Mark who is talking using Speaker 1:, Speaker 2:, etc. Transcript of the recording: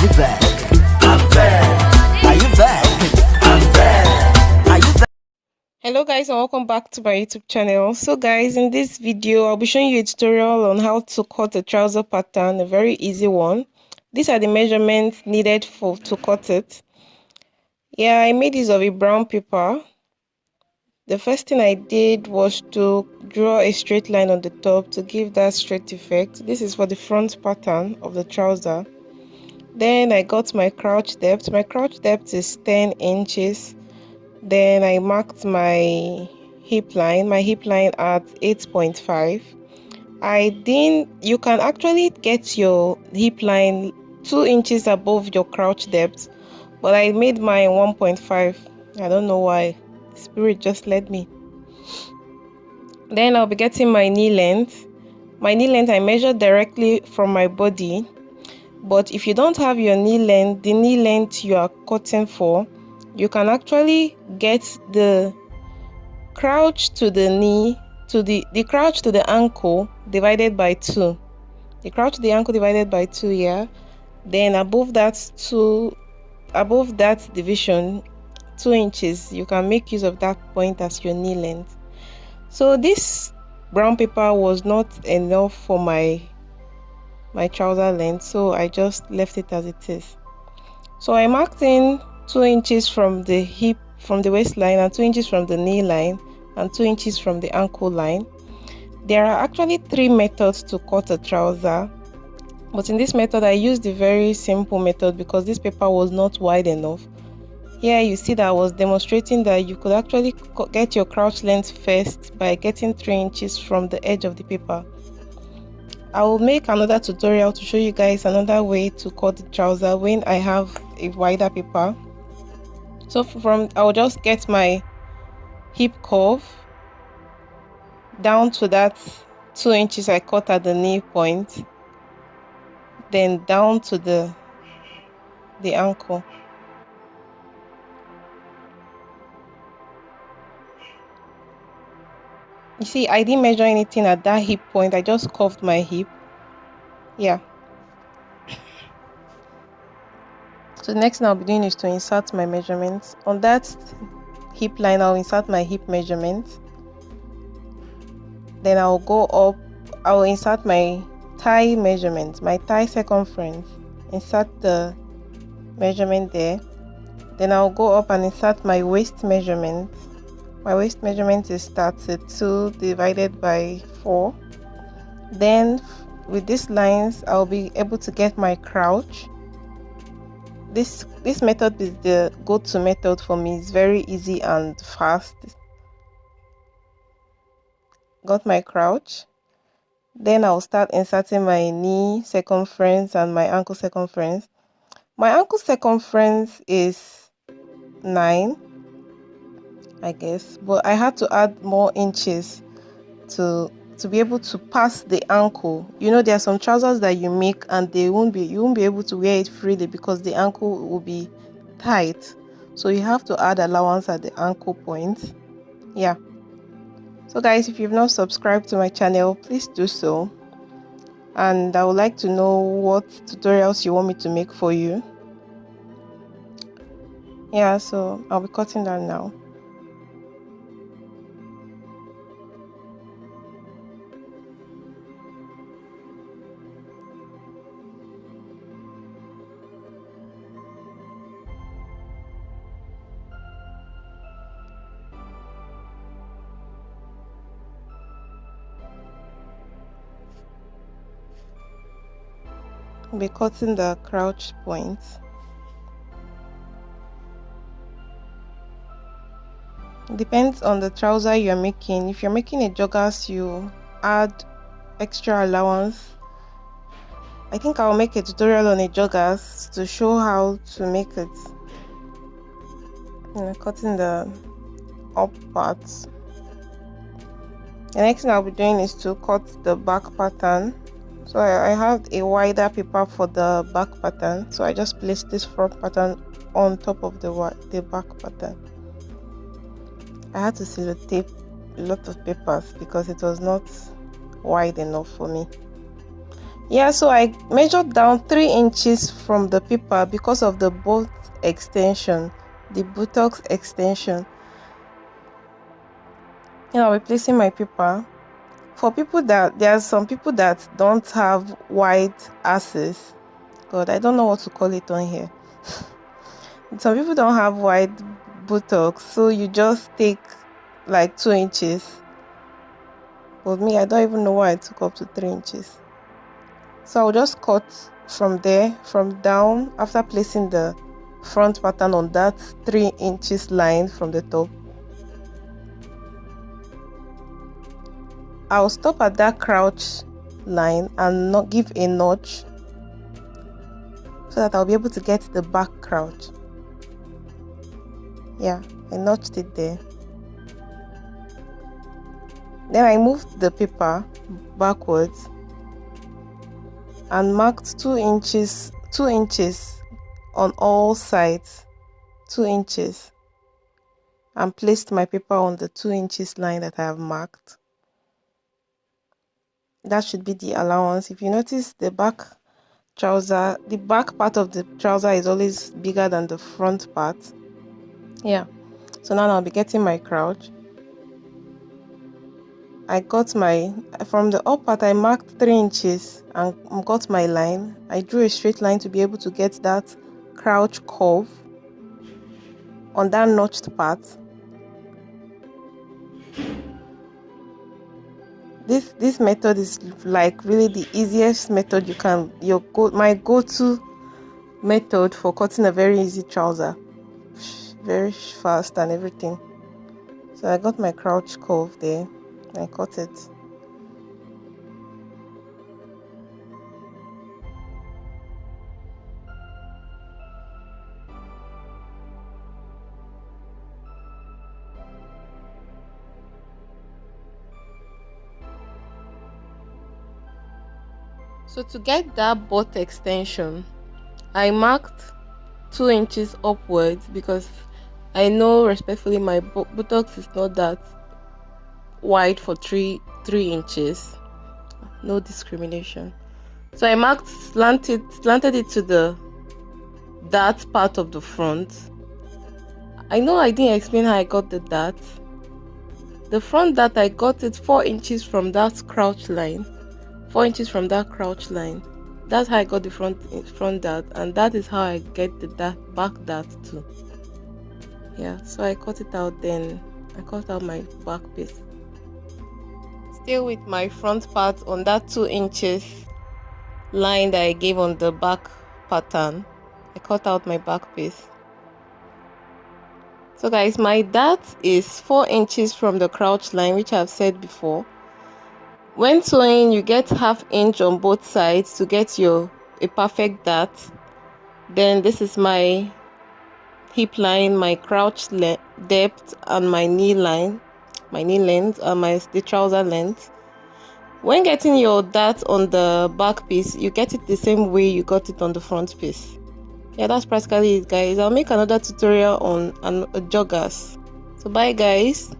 Speaker 1: you there? I'm there. Are you there? I'm there. Are you there?
Speaker 2: Hello guys, and welcome back to my YouTube channel. So guys, in this video I'll be showing you a tutorial on how to cut a trouser pattern, a very easy one. These are the measurements needed to cut it. Yeah, I made use of a brown paper. The first thing I did was to draw a straight line on the top to give that straight effect. This is for the front pattern of the trouser. Then I got my crouch depth. My crouch depth is 10 inches. Then I marked my hip line at 8.5. You can actually get your hip line 2 inches above your crouch depth, but I made mine 1.5. I don't know why, spirit just led me. Then I'll be getting my knee length. My knee length I measured directly from my body, but if you don't have your knee length, the knee length you are cutting for, you can actually get the crouch to the knee, to the crouch to the ankle divided by 2. The crouch to the ankle divided by 2, yeah. Then above that division, 2 inches, you can make use of that point as your knee length. So this brown paper was not enough for my trouser length, so I just left it as it is. So I marked in 2 inches from the hip, from the waistline, and 2 inches from the knee line, and 2 inches from the ankle line. There are actually 3 methods to cut a trouser, but in this method I used the very simple method because this paper was not wide enough. Here you see that I was demonstrating that you could actually get your crouch length first by getting 3 inches from the edge of the paper. I will make another tutorial to show you guys another way to cut the trouser when I have a wider paper. So I will just get my hip curve down to that 2 inches I cut at the knee point, then down to the ankle. You see, I didn't measure anything at that hip point, I just curved my hip. Yeah. So the next thing I'll be doing is to insert my measurements. On that hip line, I'll insert my hip measurement. Then I'll go up, I'll insert my thigh measurement, my thigh circumference. Insert the measurement there. Then I'll go up and insert my waist measurement. My waist measurement is 32 divided by 4. Then with these lines, I'll be able to get my crouch. This method is the go-to method for me. It's very easy and fast. Got my crouch. Then I'll start inserting my knee circumference and my ankle circumference. My ankle circumference is 9, I guess, but I had to add more inches to be able to pass the ankle. You know, there are some trousers that you make and you won't be able to wear it freely because the ankle will be tight. So you have to add allowance at the ankle point. Yeah. So guys, if you've not subscribed to my channel, please do so. And I would like to know what tutorials you want me to make for you. Yeah, so I'll be cutting that now. I'll be cutting the crouch point. Depends on the trouser you're making. If you're making a joggers, you add extra allowance. I think I'll make a tutorial on a joggers to show how to make it. Cutting the up parts. The next thing I'll be doing is to cut the back pattern. So I have a wider paper for the back pattern, so I just placed this front pattern on top of the back pattern. I had to sellotape a lot of papers because it was not wide enough for me. Yeah, so I measured down 3 inches from the paper because of the bolt extension, the buttocks extension. I'll be placing my paper. For people that, there are some people that don't have wide asses. God, I don't know what to call it on here. Some people don't have wide buttocks, so you just take like 2 inches. But me, I don't even know why I took up to 3 inches. So I'll just cut from there, from down, after placing the front pattern on that 3 inches line from the top. I'll stop at that crouch line and not give a notch so that I'll be able to get the back crouch. Yeah, I notched it there. Then I moved the paper backwards and marked 2 inches on all sides, 2 inches, and placed my paper on the 2 inches line that I have marked. That should be the allowance. If you notice, the back trouser, the back part of the trouser is always bigger than the front part. Yeah, so now I'll be getting my crouch. I got my, from the up part I marked 3 inches and got my line. I drew a straight line to be able to get that crouch curve on that notched part. This method is like really the easiest method you can, my go-to method for cutting a very easy trouser, very fast and everything. So I got my crouch curve there, I cut it. So to get that butt extension, I marked 2 inches upwards because I know respectfully my buttocks is not that wide for 3 inches. No discrimination. So I marked slanted it to that part of the front. I know I didn't explain how I got the dart. The front dart, I got it 4 inches from that crouch line. 4 inches from that crouch line. That's how I got the front dart, and that is how I get the back dart too. Yeah, so I cut it out, then I cut out my back piece. Still with my front part on that 2 inches line that I gave on the back pattern, I cut out my back piece. So guys, my dart is 4 inches from the crouch line, which I've said before. When sewing, you get ½ inch on both sides to get a perfect dart. Then this is my hip line, my crouch depth, and my knee line, my knee length, and the trouser length. When getting your dart on the back piece, you get it the same way you got it on the front piece. Yeah, that's practically it, guys. I'll make another tutorial on joggers. So bye guys.